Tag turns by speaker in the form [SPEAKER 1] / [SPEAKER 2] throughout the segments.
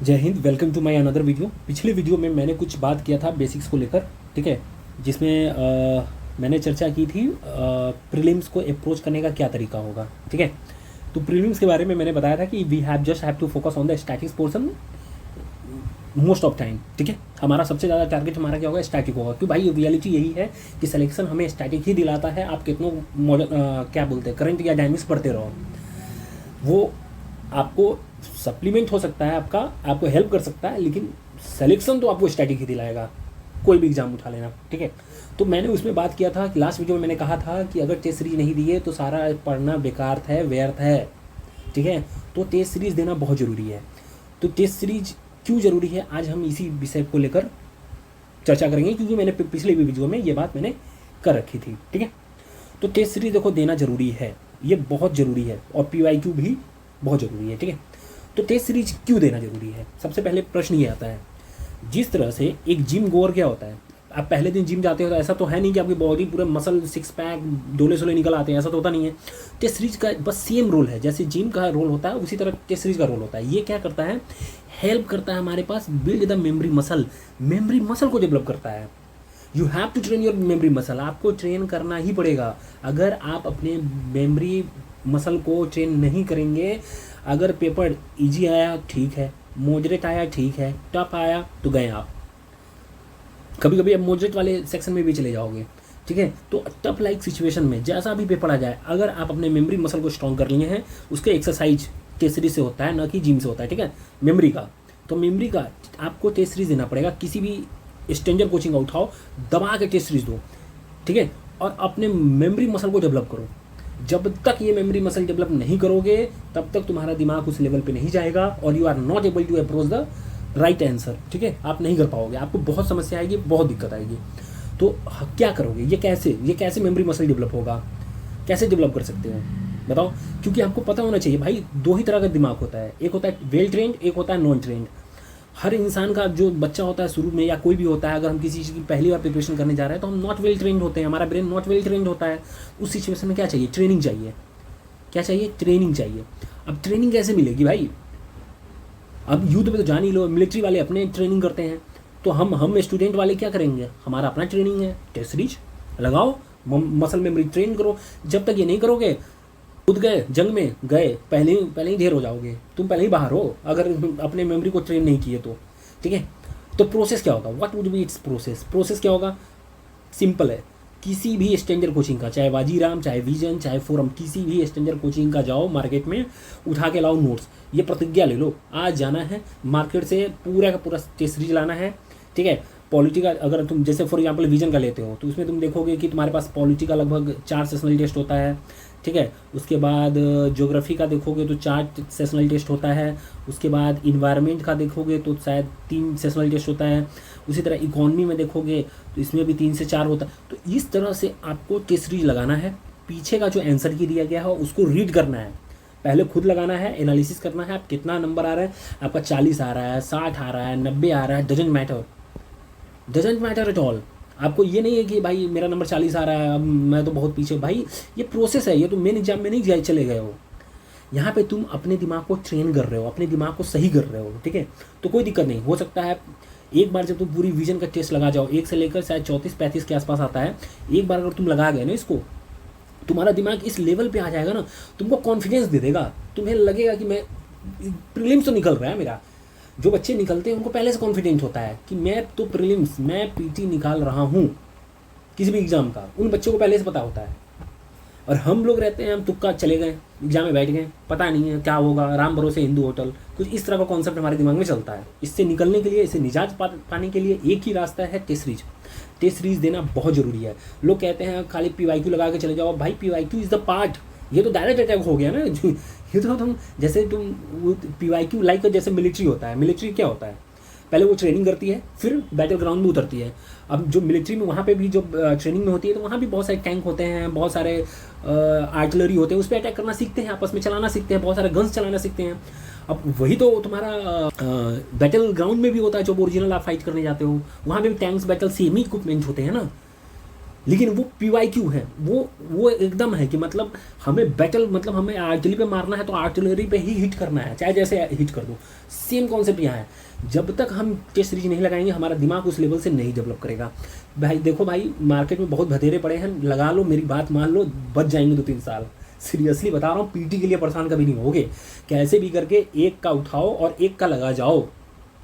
[SPEAKER 1] जय हिंद। Welcome to my another video. पिछले वीडियो में मैंने कुछ बात किया था बेसिक्स को लेकर, ठीक है, जिसमें मैंने चर्चा की थी प्रीलिम्स को अप्रोच करने का क्या तरीका होगा, ठीक है। तो प्रीलिम्स के बारे में मैंने बताया था कि we have to focus on the statics portion most of time, ठीक है। हमारा सबसे ज़्यादा टारगेट हमारा क्या होगा, स्टैटिक होगा, क्योंकि भाई रियलिटी यही है कि सिलेक्शन हमें स्टैटिक ही दिलाता है। आप कितनों मॉडल क्या बोलते हैं करंट या डायनेमिक्स पढ़ते रहो, वो आपको सप्लीमेंट हो सकता है, आपको हेल्प कर सकता है, लेकिन सिलेक्शन तो आपको स्टैटिक ही दिलाएगा। कोई भी एग्जाम उठा लेना, ठीक है। तो मैंने उसमें बात किया था कि लास्ट वीडियो में मैंने कहा था कि अगर टेस्ट सीरीज नहीं दिए तो सारा पढ़ना बेकार है, व्यर्थ है, ठीक है। तो टेस्ट सीरीज देना बहुत ज़रूरी है। तो टेस्ट सीरीज क्यों ज़रूरी है, आज हम इसी विषय को लेकर चर्चा करेंगे, क्योंकि मैंने पिछले वीडियो में ये बात मैंने कर रखी थी, ठीक है। तो टेस्ट सीरीज देखो देना ज़रूरी है, ये बहुत ज़रूरी है, और PYQ भी बहुत ज़रूरी है, ठीक है। तो टेस्ट सीरीज क्यों देना जरूरी है, सबसे पहले प्रश्न ये आता है। जिस तरह से एक जिम गोअर क्या होता है, आप पहले दिन जिम जाते हो तो ऐसा तो है नहीं कि आपकी बॉडी पूरे मसल सिक्स पैक डोले सोले निकल आते हैं, ऐसा तो होता नहीं है। टेस्ट सीरीज का बस सेम रोल है, जैसे जिम का रोल होता है उसी तरह टेस्ट सीरीज का रोल होता है। ये क्या करता है, हेल्प करता है हमारे पास बिल्ड द मेमोरी मसल को डेवलप करता है। You have to train your memory muscle, आपको ट्रेन करना ही पड़ेगा। अगर आप अपने मेमोरी मसल को ट्रेन नहीं करेंगे, अगर पेपर इजी आया ठीक है, मॉडरेट आया ठीक है, टफ आया तो गए आप। कभी कभी आप मॉडरेट वाले सेक्शन में भी चले जाओगे, ठीक है। तो टफ लाइक सिचुएशन में जैसा भी पेपर आ जाए, अगर आप अपने मेमोरी मसल को स्ट्रॉन्ग कर लिए हैं, उसके एक्सरसाइज टेस्ट सीरीज से होता है, ना कि जिम से होता है, ठीक है। मेमोरी का तो मेमोरी का आपको टेस्ट सीरीज देना पड़ेगा। किसी भी स्ट्रेंजर कोचिंग का उठाओ, दबा के टेस्ट सीरीज दो, ठीक है, और अपने मेमोरी मसल को डेवलप करो। जब तक ये मेमोरी मसल डेवलप नहीं करोगे, तब तक तुम्हारा दिमाग उस लेवल पे नहीं जाएगा, और you are not able to approach the right answer, ठीक है। आप नहीं कर पाओगे, आपको बहुत समस्या आएगी, बहुत दिक्कत आएगी। तो क्या करोगे, ये कैसे मेमोरी मसल डेवलप होगा, कैसे डेवलप कर सकते हो बताओ। क्योंकि आपको पता होना चाहिए भाई, दो ही तरह का दिमाग होता है, एक होता है वेल ट्रेंड, एक होता है नॉन ट्रेंड। हर इंसान का जो बच्चा होता है शुरू में, या कोई भी होता है, अगर हम किसी चीज़ की पहली बार प्रिपरेशन करने जा रहे हैं तो हम नॉट वेल ट्रेंड होते हैं, हमारा ब्रेन नॉट वेल ट्रेंड होता है। उस सिचुएशन में क्या चाहिए, ट्रेनिंग चाहिए। क्या चाहिए, ट्रेनिंग चाहिए। अब ट्रेनिंग कैसे मिलेगी भाई, अब युद्ध में तो जान ही लो, मिलिट्री वाले अपने ट्रेनिंग करते हैं, तो हम स्टूडेंट वाले क्या करेंगे, हमारा अपना ट्रेनिंग है। टेस्ट सीरीज लगाओ, मसल मेमोरी ट्रेन करो। जब तक ये नहीं करोगे, कूद गए जंग में गए, पहले ही ढेर हो जाओगे, तुम पहले ही बाहर हो, अगर अपने मेमोरी को ट्रेन नहीं किए तो, ठीक है। तो प्रोसेस क्या होगा, what would be it's process क्या होगा, सिंपल है। किसी भी स्ट्रेंजर कोचिंग का, चाहे वाजीराम, चाहे विजन, चाहे फोरम, किसी भी स्ट्रेंजर कोचिंग का जाओ, मार्केट में उठा के लाओ नोट्स। ये प्रतिज्ञा ले लो, आज जाना है मार्केट से पूरा का पूरा टेस्ट सीरीज लाना है, ठीक है। पॉलिटी का अगर तुम जैसे फॉर एग्जांपल विजन का लेते हो, तो उसमें तुम देखोगे कि तुम्हारे पास पॉलिटी का लगभग 4 सेशनल टेस्ट होता है, ठीक है। उसके बाद ज्योग्राफी का देखोगे तो 4 सेशनल टेस्ट होता है। उसके बाद इन्वायरमेंट का देखोगे तो शायद 3 सेशनल टेस्ट होता है। उसी तरह इकोनॉमी में देखोगे तो इसमें भी 3 से 4 होता है। तो इस तरह से आपको टेस्ट सीरीज लगाना है। पीछे का जो आंसर की दिया गया है उसको रीड करना है, पहले खुद लगाना है, एनालिसिस करना है, आप कितना नंबर आ रहा है, आपका 40 आ रहा है, 60 आ रहा है, 90 आ रहा है, डजेंट मैटर एट ऑल। आपको ये नहीं है कि भाई मेरा नंबर 40 आ रहा है, अब मैं तो बहुत पीछे। भाई ये प्रोसेस है, ये तो मेन एग्जाम में नहीं चले गए हो, यहाँ पे तुम अपने दिमाग को ट्रेन कर रहे हो, अपने दिमाग को सही कर रहे हो, ठीक है। तो कोई दिक्कत नहीं, हो सकता है एक बार जब तुम पूरी विजन का टेस्ट लगा जाओ, 1 से लेकर शायद 34-35 के आसपास आता है, एक बार अगर तुम लगा गए ना इसको, तुम्हारा दिमाग इस लेवल पे आ जाएगा ना, तुमको कॉन्फिडेंस दे देगा। तुम्हें लगेगा कि मैं प्रीलिम्स तो निकल रहा है मेरा। जो बच्चे निकलते हैं उनको पहले से कॉन्फिडेंट होता है कि मैं तो प्रीलिम्स, मैं PT निकाल रहा हूँ किसी भी एग्ज़ाम का, उन बच्चों को पहले से पता होता है। और हम लोग रहते हैं, हम तुक्का चले गए, एग्जाम में बैठ गए, पता नहीं है क्या होगा, राम भरोसे हिंदू होटल, कुछ इस तरह का कॉन्सेप्ट हमारे दिमाग में चलता है। इससे निकलने के लिए, इससे निजात पाने के लिए एक ही रास्ता है, टेस्ट सीरीज देना बहुत ज़रूरी है। लोग कहते हैं खाली PYQ लगा के चले जाओ, भाई PYQ इज़ द पार्ट, ये तो डायरेक्ट अटैक हो गया ना। ये तो तुम जैसे तुम PYQ लाइक जैसे मिलिट्री होता है, मिलिट्री क्या होता है, पहले वो ट्रेनिंग करती है, फिर बैटल ग्राउंड में उतरती है। अब जो मिलिट्री में वहाँ पे भी जो ट्रेनिंग में होती है, तो वहाँ भी बहुत सारे टैंक होते हैं, बहुत सारे आर्टिलरी होते हैं, उस पर अटैक करना सीखते हैं, आपस में चलाना सीखते हैं, बहुत सारे गन्स चलाना सीखते हैं। अब वही तो तुम्हारा बैटल ग्राउंड में भी होता है, जब ओरिजिनल आप फाइट करने जाते हो, वहाँ पे भी टैंक्स बैटल सेम ही इक्विपमेंट होते हैं ना। लेकिन वो PYQ है, वो एकदम है कि मतलब हमें बैटल, मतलब हमें आर्टिलरी पे मारना है तो आर्टिलरी पे ही हिट करना है, चाहे जैसे हिट कर दो। सेम कॉन्सेप्ट यहाँ है। जब तक हम टेस्ट सीरीज नहीं लगाएंगे हमारा दिमाग उस लेवल से नहीं डेवलप करेगा। भाई देखो भाई, मार्केट में बहुत भतेरे पड़े हैं, लगा लो, मेरी बात मान लो, बच जाएंगे 2-3 साल। सीरियसली बता रहा हूँ, PT के लिए परेशान कभी नहीं होगे। कैसे भी करके एक का उठाओ और एक का लगा जाओ,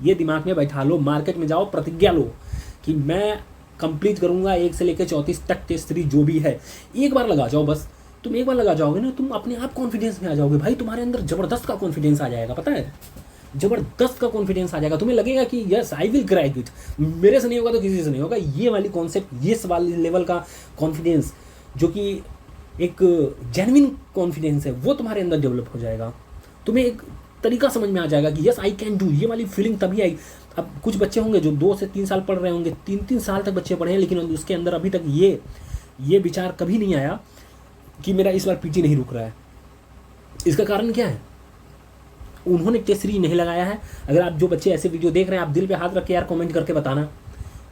[SPEAKER 1] ये दिमाग में बैठा लो। मार्केट में जाओ, प्रतिज्ञा लो कि मैं कंप्लीट करूंगा 1 से लेकर 34 तक टेस्ट सीरीज जो भी है। एक बार लगा जाओ बस। तुम एक बार लगा जाओगे ना, तुम अपने आप कॉन्फिडेंस में आ जाओगे भाई। तुम्हारे अंदर जबरदस्त का कॉन्फिडेंस आ जाएगा, पता है, जबरदस्त का कॉन्फिडेंस आ जाएगा। तुम्हें लगेगा कि yes I will crack it, मेरे से नहीं होगा तो किसी से नहीं होगा। ये वाली कॉन्सेप्ट, ये वाली लेवल का कॉन्फिडेंस जो कि एक जेन्युइन कॉन्फिडेंस है, वो तुम्हारे अंदर डेवलप हो जाएगा। तुम्हें एक तरीका समझ में आ जाएगा कि यस आई कैन डू। ये वाली फीलिंग तभी आई। अब कुछ बच्चे होंगे जो 2 से 3 साल पढ़ रहे होंगे, 3-3 साल तक बच्चे पढ़े हैं, लेकिन उसके अंदर अभी तक ये विचार कभी नहीं आया कि मेरा इस बार PT नहीं रुक रहा है। इसका कारण क्या है? उन्होंने टेस्ट सीरीज नहीं लगाया है। अगर आप जो बच्चे ऐसे वीडियो देख रहे हैं, आप दिल पे हाथ रख के यार कमेंट करके बताना,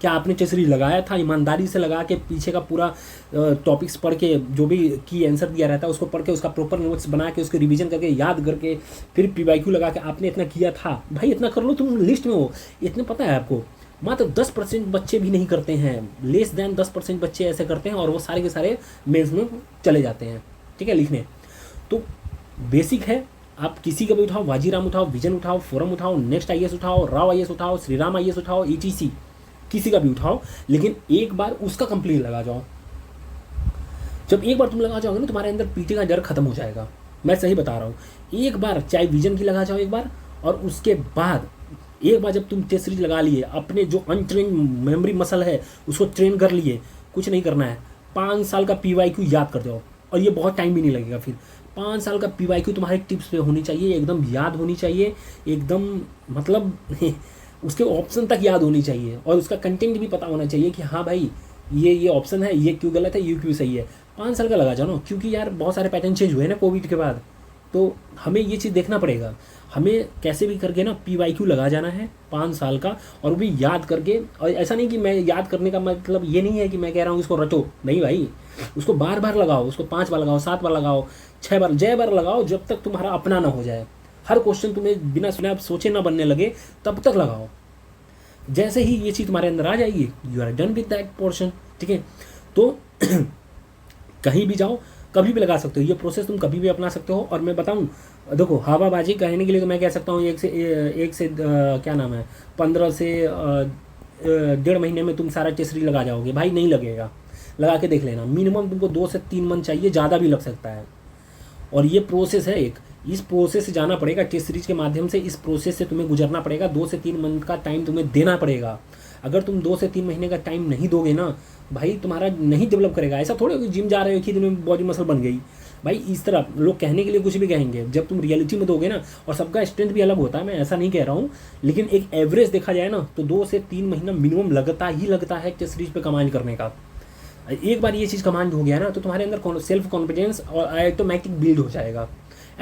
[SPEAKER 1] क्या आपने टेस्ट सीरीज लगाया था? ईमानदारी से लगा के पीछे का पूरा टॉपिक्स पढ़ के, जो भी की आंसर दिया रहता है उसको पढ़ के, उसका प्रॉपर नोट्स बना के, उसके रिवीजन करके, याद करके, फिर PYQ लगा के आपने इतना किया था। भाई इतना कर लो, तुम लिस्ट में हो। इतने पता है आपको, मात्र 10% बच्चे भी नहीं करते हैं, लेस दैन 10% बच्चे ऐसे करते हैं, और वो सारे के सारे मेंस में चले जाते हैं, ठीक है, लिखने। तो बेसिक है, आप किसी का भी उठाओ, वाजीराम उठाओ, विजन उठाओ, फोरम उठाओ, नेक्स्ट IAS उठाओ, राव IAS उठाओ, श्रीराम IAS उठाओ, ETC, किसी का भी उठाओ, लेकिन एक बार उसका कंप्लीट लगा जाओ। जब एक बार तुम लगा जाओगे ना, तुम्हारे अंदर PT का डर खत्म हो जाएगा। मैं सही बता रहा हूँ। एक बार चाहे विजन की लगा जाओ एक बार, और उसके बाद एक बार जब तुम टेस्ट सीरीज लगा लिए, अपने जो अनट्रेन मेमोरी मसल है उसको ट्रेन कर लिए, कुछ नहीं करना है, 5 साल का PYQ याद कर जाओ। और ये बहुत टाइम भी नहीं लगेगा। फिर 5 साल का PYQ तुम्हारे टिप्स पे होनी चाहिए, एकदम याद होनी चाहिए, एकदम मतलब उसके ऑप्शन तक याद होनी चाहिए, और उसका कंटेंट भी पता होना चाहिए कि हाँ भाई ये ऑप्शन है, ये क्यों गलत है, ये क्यों सही है। 5 साल का लगा जाओ ना, क्योंकि यार बहुत सारे पैटर्न चेंज हुए ना कोविड के बाद, तो हमें ये चीज़ देखना पड़ेगा। हमें कैसे भी करके ना PYQ लगा जाना है 5 साल का, और वो भी याद करके। और ऐसा नहीं कि मैं याद करने का मतलब ये नहीं है कि मैं कह रहा हूँ इसको रटो, नहीं भाई, उसको बार बार लगाओ, उसको 5 बार लगाओ, 7 बार लगाओ, 6 बार, जय बार लगाओ, जब तक तुम्हारा अपना ना हो जाए। हर क्वेश्चन तुम्हें बिना सुने आप सोचे ना बनने लगे, तब तक लगाओ। जैसे ही ये चीज़ तुम्हारे अंदर आ जाएगी, you are done with that portion, ठीक है। तो कहीं भी जाओ, कभी भी लगा सकते हो, ये प्रोसेस तुम कभी भी अपना सकते हो। और मैं बताऊं, देखो हवाबाजी कहने के लिए तो मैं कह सकता हूँ एक से क्या नाम है, 15 से 1.5 महीने में तुम सारा टेस्ट सीरीज लगा जाओगे। भाई नहीं लगेगा, लगा के देख लेना। मिनिमम तुमको 2 से 3 मंथ चाहिए, ज़्यादा भी लग सकता है। और ये प्रोसेस है एक, इस प्रोसेस से जाना पड़ेगा, टेस्ट सीरीज के माध्यम से इस प्रोसेस से तुम्हें गुजरना पड़ेगा। 2 से 3 मंथ का टाइम तुम्हें देना पड़ेगा। अगर तुम 2 से 3 महीने का टाइम नहीं दोगे ना भाई, तुम्हारा नहीं डेवलप करेगा। ऐसा थोड़ा जिम जा रहे हो कि तुम्हें बॉडी मसल बन गई, भाई इस तरह लोग कहने के लिए कुछ भी कहेंगे, जब तुम रियलिटी में दोगे ना, और सबका स्ट्रेंथ भी अलग होता है, मैं ऐसा नहीं कह रहा हूँ, लेकिन एक एवरेज देखा जाए ना तो 2 से 3 महीना मिनिमम लगता है टेस्ट सीरीज पे कमांड करने का। एक बार ये चीज़ कमांड हो गया ना, तो तुम्हारे अंदर सेल्फ कॉन्फिडेंस और ऑटोमेटिक बिल्ड हो जाएगा।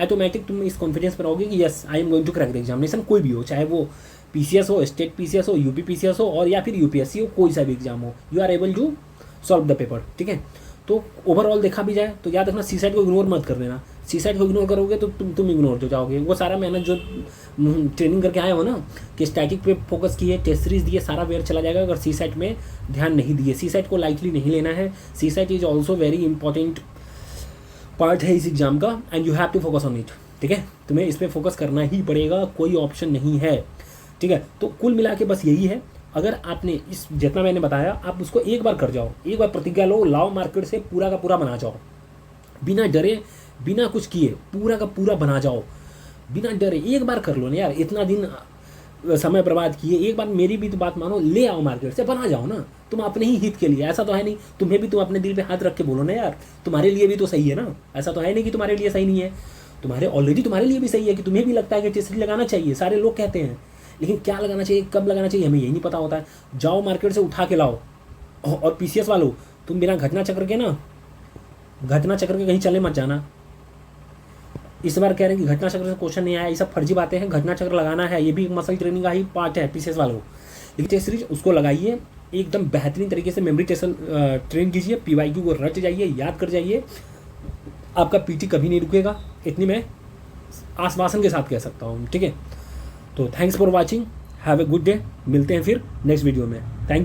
[SPEAKER 1] ऑटोमेटिक तुम इस कॉन्फिडेंस पर रहोगे कि yes I am going to crack the examination, कोई भी हो, चाहे वो PCS हो, स्टेट PCS हो, UP PCS हो, और या फिर UPSC हो, कोई सा भी एग्जाम हो, you are able to solve the paper, ठीक है। तो ओवरऑल देखा भी जाए तो याद रखना, सीसाइड को इग्नोर मत कर देना। सीसाइड को इग्नोर करोगे तो तुम इग्नोर हो जाओगे। वो सारा मेहनत जो ट्रेनिंग करके आए हो ना, कि स्टैटिक पे फोकस किए, टेस्ट सीरीज दिए, सारा वेयर चला जाएगा अगर सीसाइड में ध्यान नहीं दिए। सीसाइड को लाइटली नहीं लेना है। CSAT is also very important part है इस एग्जाम का, and you have to focus on it, ठीक है। तुम्हें इस पर फोकस करना ही पड़ेगा, कोई ऑप्शन नहीं है, ठीक है। तो कुल मिला के बस यही है। अगर आपने इस जितना मैंने बताया, आप उसको एक बार कर जाओ, एक बार प्रतिज्ञा लो, लाओ मार्केट से पूरा का पूरा बना जाओ, बिना डरे, बिना कुछ किए, पूरा का पूरा बना जाओ, बिना डरे। एक बार कर लो ना यार, इतना दिन समय बर्बाद किए, एक बार मेरी भी तो बात मानो, ले आओ मार्केट से, बना जाओ ना, तुम अपने ही हित के लिए। ऐसा तो है नहीं, तुम्हें भी तुम अपने दिल पे हाथ रख के बोलो ना यार, तुम्हारे लिए भी तो सही है ना। ऐसा तो है नहीं कि तुम्हारे लिए सही नहीं है, तुम्हारे ऑलरेडी तुम्हारे लिए भी सही है, कि तुम्हें भी लगता है कि टेस्ट सीरीज लगाना चाहिए, सारे लोग कहते हैं, लेकिन क्या लगाना चाहिए, कब लगाना चाहिए, हमें यही नहीं पता होता है। जाओ मार्केट से उठा के लाओ। और PCS वालों, तुम बिना घटना चक्र के कहीं चले मत जाना। इस बार कह रहे हैं कि घटना चक्र से क्वेश्चन नहीं आया, ये सब फर्जी बातें हैं। घटना चक्र लगाना है, ये भी मसल ट्रेनिंग का ही पार्ट है PCS वालों। लेकिन टेस्ट सीरीज उसको लगाइए, एकदम बेहतरीन तरीके से मेमोरी ट्रेन कीजिए, PYQ को रट जाइए, याद कर जाइए, आपका PT कभी नहीं रुकेगा, इतनी मैं आश्वासन के साथ कह सकता हूँ। ठीक है, तो thanks for watching, have a good day, मिलते हैं फिर नेक्स्ट वीडियो में। Thank you.